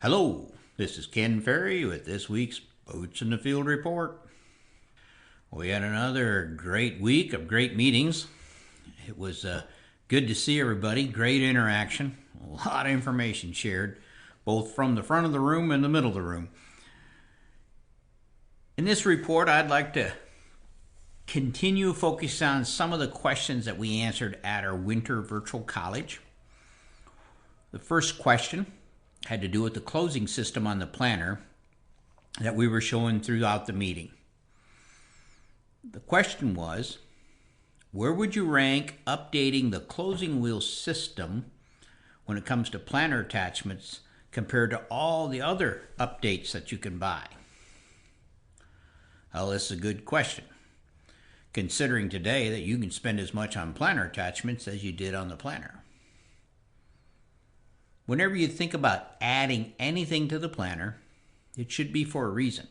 Hello, this is Ken Ferry with this week's Boots in the Field report. We had another great week of great meetings. It was good to see everybody, great interaction, a lot of information shared, both from the front of the room and the middle of the room. In this report, I'd like to continue focus on some of the questions that we answered at our Winter Virtual College. The first question had to do with the closing system on the planter that we were showing throughout the meeting. The question was, where would you rank updating the closing wheel system when it comes to planter attachments compared to all the other updates that you can buy? Well, this is a good question, considering today that you can spend as much on planter attachments as you did on the planter. Whenever you think about adding anything to the planter, it should be for a reason.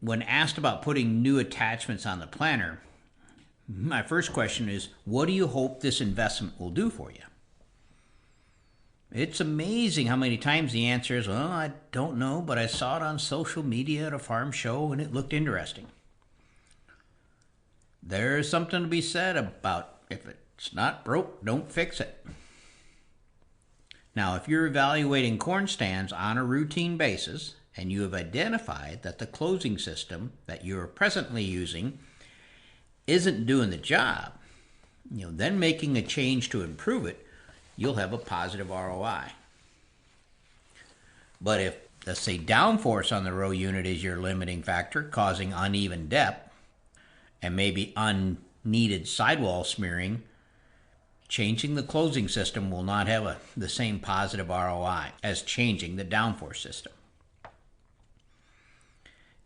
When asked about putting new attachments on the planter, my first question is, what do you hope this investment will do for you? It's amazing how many times the answer is, well, I don't know, but I saw it on social media at a farm show and it looked interesting. There's something to be said about if it's not broke, don't fix it. Now, if you're evaluating corn stands on a routine basis and you have identified that the closing system that you are presently using isn't doing the job, then making a change to improve it, you'll have a positive ROI. But if, let's say, downforce on the row unit is your limiting factor, causing uneven depth and maybe unneeded sidewall smearing, changing the closing system will not have the same positive ROI as changing the downforce system.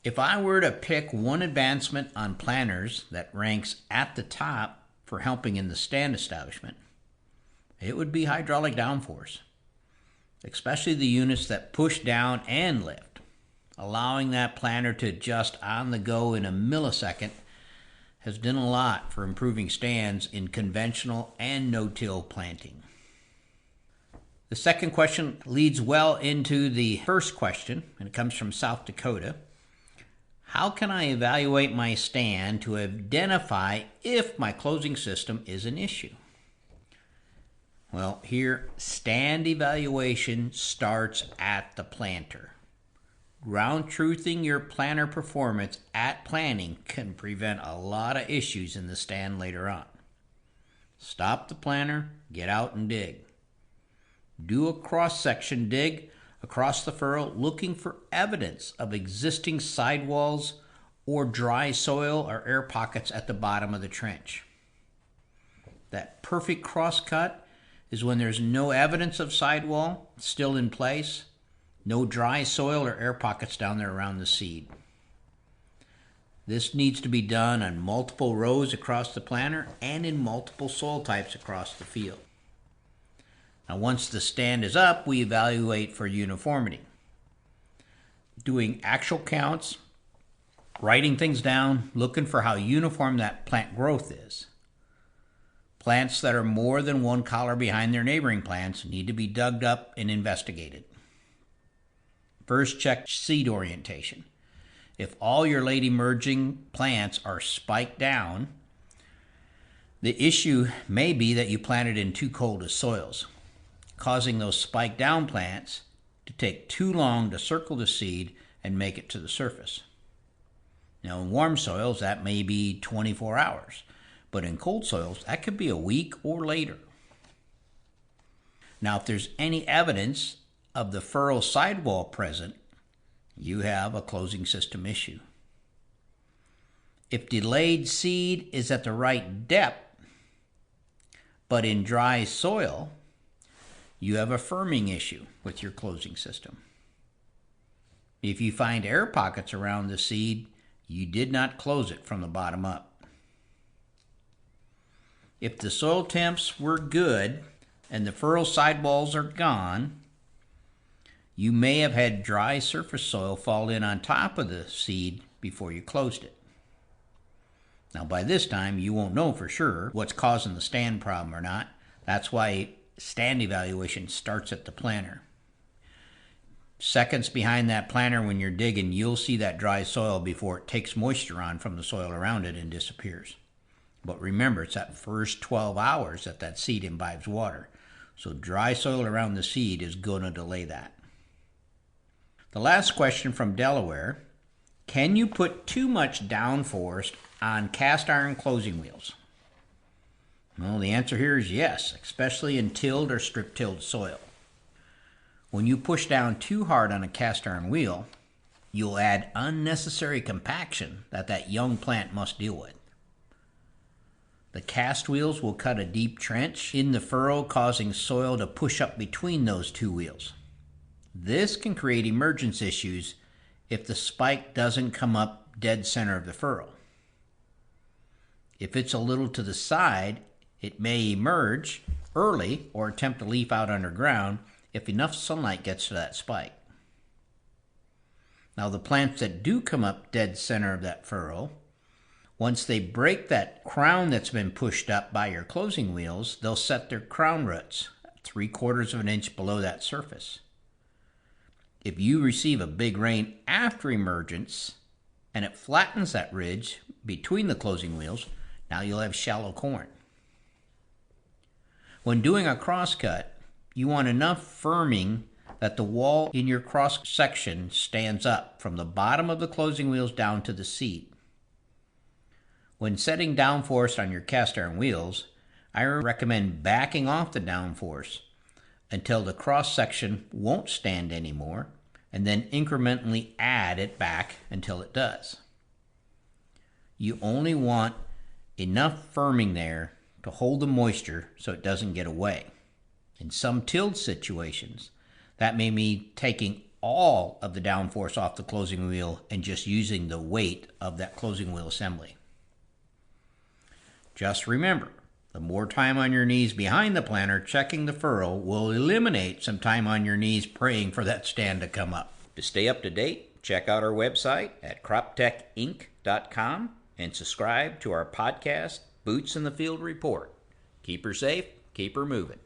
If I were to pick one advancement on planters that ranks at the top for helping in the stand establishment, it would be hydraulic downforce, especially the units that push down and lift. Allowing that planter to adjust on the go in a millisecond has done a lot for improving stands in conventional and no-till planting. The second question leads well into the first question, and it comes from South Dakota. How can I evaluate my stand to identify if my closing system is an issue? Well, here, stand evaluation starts at the planter. Ground truthing your planter performance at planting can prevent a lot of issues in the stand later on. Stop the planter, get out and dig. Do a cross-section dig across the furrow looking for evidence of existing sidewalls or dry soil or air pockets at the bottom of the trench. That perfect cross-cut is when there's no evidence of sidewall still in place, no dry soil or air pockets down there around the seed. This needs to be done on multiple rows across the planter and in multiple soil types across the field. Now, once the stand is up, we evaluate for uniformity. Doing actual counts, writing things down, looking for how uniform that plant growth is. Plants that are more than one collar behind their neighboring plants need to be dug up and investigated. First, check seed orientation. If all your late emerging plants are spiked down, the issue may be that you planted in too cold of soils, causing those spiked down plants to take too long to circle the seed and make it to the surface. Now, in warm soils, that may be 24 hours, but in cold soils, that could be a week or later. Now, if there's any evidence of the furrow sidewall present, you have a closing system issue. If delayed seed is at the right depth, but in dry soil, you have a firming issue with your closing system. If you find air pockets around the seed, you did not close it from the bottom up. If the soil temps were good and the furrow sidewalls are gone, you may have had dry surface soil fall in on top of the seed before you closed it. Now, by this time, you won't know for sure what's causing the stand problem or not. That's why stand evaluation starts at the planter. Seconds behind that planter when you're digging, you'll see that dry soil before it takes moisture on from the soil around it and disappears. But remember, it's that first 12 hours that seed imbibes water. So dry soil around the seed is going to delay that. The last question from Delaware: can you put too much downforce on cast iron closing wheels? Well, the answer here is yes, especially in tilled or strip-tilled soil. When you push down too hard on a cast iron wheel, you'll add unnecessary compaction that young plant must deal with. The cast wheels will cut a deep trench in the furrow, causing soil to push up between those two wheels. This can create emergence issues if the spike doesn't come up dead center of the furrow. If it's a little to the side, it may emerge early or attempt to leaf out underground if enough sunlight gets to that spike. Now, the plants that do come up dead center of that furrow, once they break that crown that's been pushed up by your closing wheels, they'll set their crown roots 3/4 of an inch below that surface. If you receive a big rain after emergence and it flattens that ridge between the closing wheels, now you'll have shallow corn. When doing a crosscut, you want enough firming that the wall in your cross section stands up from the bottom of the closing wheels down to the seed. When setting downforce on your cast iron wheels, I recommend backing off the downforce until the cross section won't stand anymore, and then incrementally add it back until it does. You only want enough firming there to hold the moisture so it doesn't get away. In some tilled situations, that may mean taking all of the downforce off the closing wheel and just using the weight of that closing wheel assembly. Just remember, the more time on your knees behind the planter checking the furrow will eliminate some time on your knees praying for that stand to come up. To stay up to date, check out our website at croptechinc.com and subscribe to our podcast, Boots in the Field Report. Keep her safe, keep her moving.